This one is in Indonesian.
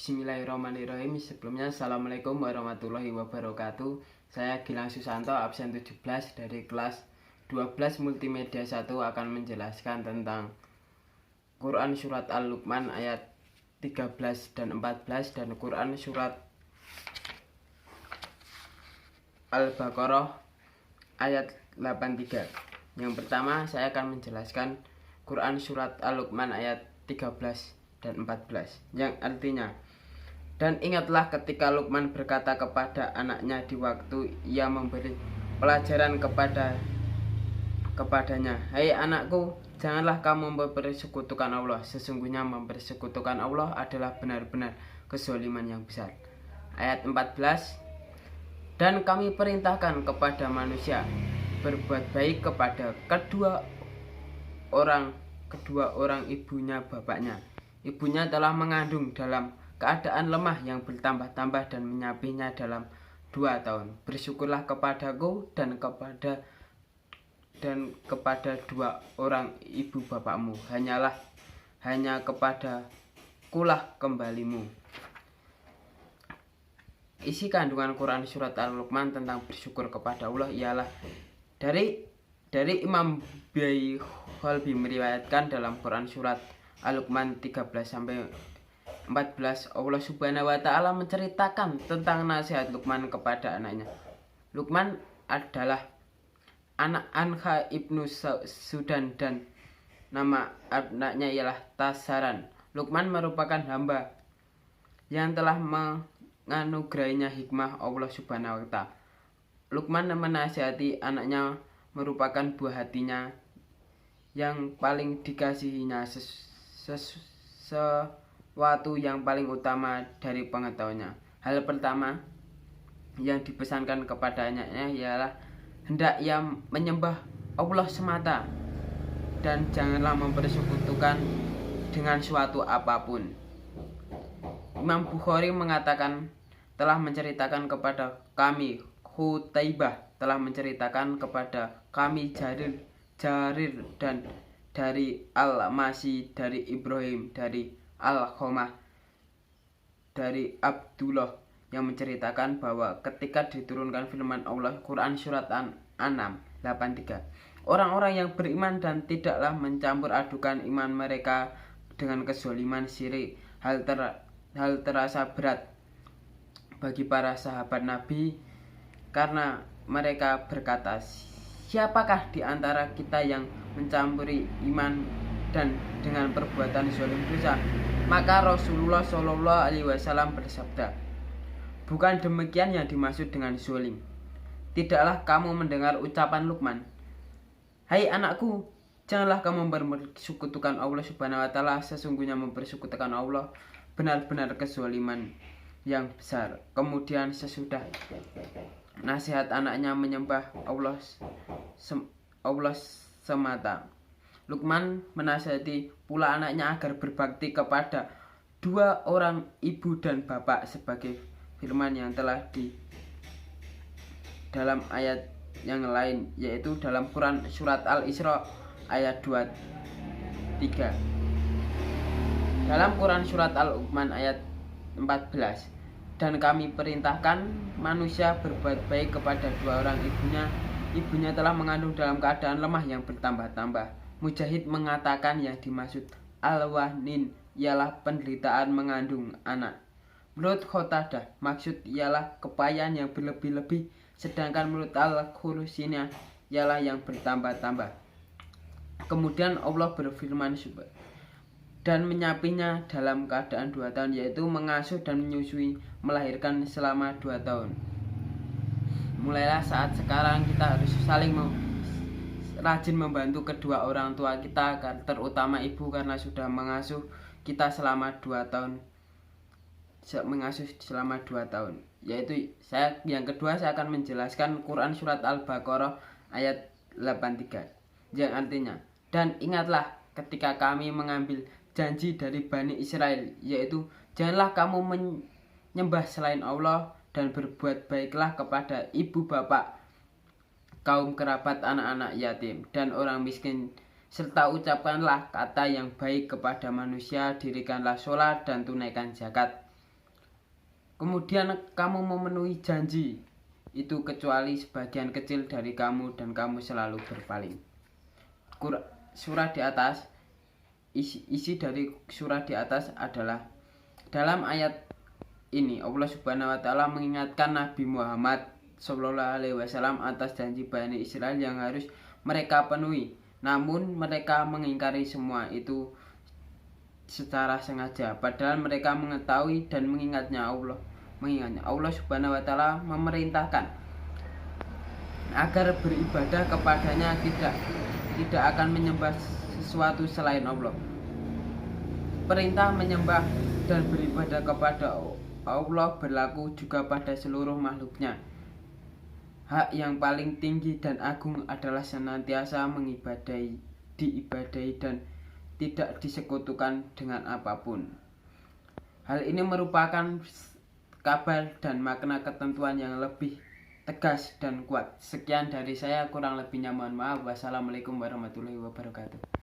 Bismillahirrahmanirrahim. Sebelumnya Assalamualaikum warahmatullahi wabarakatuh. Saya Gilang Susanto, absen 17 dari kelas 12 Multimedia 1 akan menjelaskan tentang Quran Surat Al-Luqman ayat 13 dan 14 dan Quran Surat Al-Baqarah ayat 83. Yang pertama saya akan menjelaskan Quran Surat Al-Luqman ayat 13 dan 14 yang artinya, dan ingatlah ketika Luqman berkata kepada anaknya di waktu ia memberi pelajaran kepadanya, "Hai anakku, janganlah kamu mempersekutukan Allah. Sesungguhnya mempersekutukan Allah adalah benar-benar kezaliman yang besar." Ayat 14, dan kami perintahkan kepada manusia berbuat baik kepada kedua orang ibunya bapaknya. Ibunya telah mengandung dalam keadaan lemah yang bertambah-tambah dan menyapihnya dalam 2 tahun. Bersyukurlah kepadaku dan kepada 2 orang ibu bapakmu. Hanya kepada kulah kembalimu. Isi kandungan Quran Surat Al-Luqman tentang bersyukur kepada Allah ialah dari Imam Bayhaqi meriwayatkan dalam Quran Surat Al-Luqman 13-14, Allah Subhanahu wa Ta'ala menceritakan tentang nasihat Luqman kepada anaknya. Luqman adalah anak Anha ibnu Sudan dan nama anaknya ialah Tasaran. Luqman merupakan hamba yang telah menganugerahinya hikmah Allah Subhanahu wa Ta'ala. Luqman menasihati anaknya merupakan buah hatinya yang paling dikasihinya, sesuatu yang paling utama dari pengetahuannya. Hal pertama yang dipesankan kepadanya ialah hendak ia menyembah Allah semata dan janganlah mempersekutukan dengan suatu apapun. Imam Bukhari mengatakan telah menceritakan kepada kami, Qutaibah telah menceritakan kepada kami Jarir dan dari Al-Masi, dari Ibrahim, dari Al-Khomah, dari Abdullah yang menceritakan bahwa ketika diturunkan firman Allah Quran Surat An-An'am 83, orang-orang yang beriman dan tidaklah mencampur adukan iman mereka dengan kezaliman syirik. Hal terasa berat bagi para sahabat Nabi karena mereka berkata, "Siapakah di antara kita yang mencampuri iman dan dengan perbuatan zalim dosa?" Maka Rasulullah SAW bersabda, "Bukan demikian yang dimaksud dengan zalim. Tidaklah kamu mendengar ucapan Luqman, 'Hai anakku, janganlah kamu mempersekutukan Allah Subhanahu wa Ta'ala. Sesungguhnya mempersekutukan Allah benar-benar kezaliman yang besar.'" Kemudian sesudah nasihat anaknya menyembah Allah semata, Luqman menasihati pula anaknya agar berbakti kepada 2 orang ibu dan bapak sebagai firman yang telah di dalam ayat yang lain, yaitu dalam Quran Surat Al-Isra ayat 23. Dalam Quran Surat Al-Luqman ayat 14, dan kami perintahkan manusia berbuat baik kepada 2 orang ibunya telah mengandung dalam keadaan lemah yang bertambah-tambah. Mujahid mengatakan yang dimaksud al-wahnin ialah penderitaan mengandung anak. Menurut Qatadah, maksud ialah kepayahan yang berlebih-lebih, sedangkan menurut Al-Khurusina ialah yang bertambah-tambah. Kemudian Allah berfirman dan menyapinya dalam keadaan 2 tahun, yaitu mengasuh dan menyusui, melahirkan selama 2 tahun. Mulailah saat sekarang kita harus saling rajin membantu kedua orang tua kita, terutama ibu, karena sudah mengasuh kita selama 2 tahun. Yaitu yang kedua saya akan menjelaskan Quran Surat Al-Baqarah ayat 83 yang artinya, dan ingatlah ketika kami mengambil janji dari Bani Israel, yaitu janganlah kamu menyembah selain Allah dan berbuat baiklah kepada ibu bapak, kaum kerabat, anak-anak yatim, dan orang miskin, serta ucapkanlah kata yang baik kepada manusia, dirikanlah sholat dan tunaikan zakat. kemudian kamu memenuhi janji itu kecuali sebagian kecil dari kamu dan kamu selalu berpaling. Surah di atas, isi dari surah di atas adalah dalam ayat ini Allah Subhanahu wa taala mengingatkan Nabi Muhammad Shallallahu alaihi wasallam atas janji Bani Israel yang harus mereka penuhi. Namun mereka mengingkari semua itu secara sengaja, padahal mereka mengetahui dan mengingatnya Allah Subhanahu wa taala memerintahkan agar beribadah kepadanya, tidak akan menyembah sesuatu selain Allah. Perintah menyembah dan beribadah kepada Allah berlaku juga pada seluruh makhluknya. Hak yang paling tinggi dan agung adalah senantiasa diibadahi dan tidak disekutukan dengan apapun. Hal ini merupakan kabar dan makna ketentuan yang lebih tegas dan kuat. Sekian dari saya, kurang lebihnya mohon maaf. Wassalamualaikum warahmatullahi wabarakatuh.